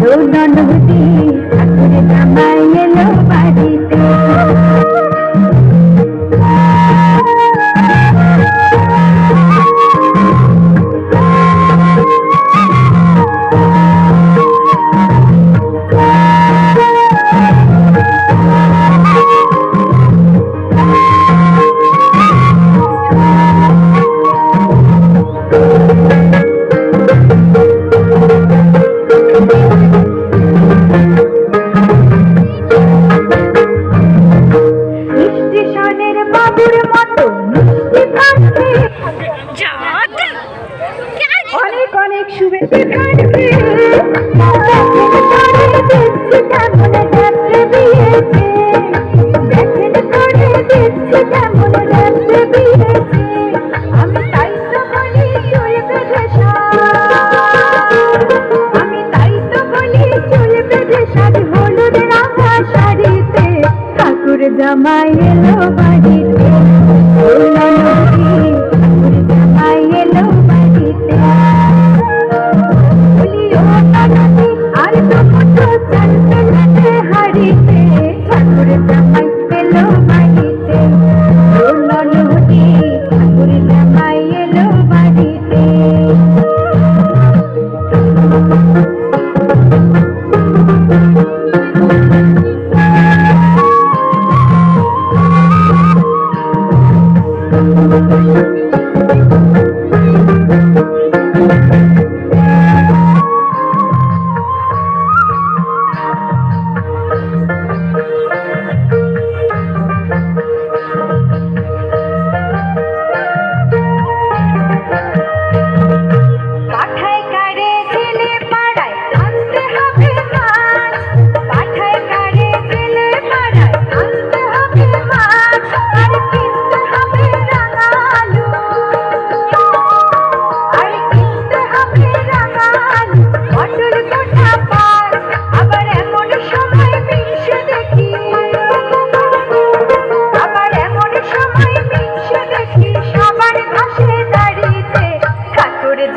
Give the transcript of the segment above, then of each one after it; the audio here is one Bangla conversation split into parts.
নদী ঠাকুর জামাই এলো বাড়িতে। অনেক অনেক শুভেচ্ছা থাকবে। আমি তাই তো বলি চুল বেঁধে হলুদ রাঙা শাড়িতে ঠাকুর জামাই এলো বাড়িতে। আর তো চলতে হাড়িতে ঠাকুর জামাই এলো বাড়িতে। নদী ঠাকুর জামাই এলো বাড়িতে।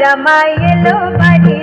জামাই এলো বাড়ি।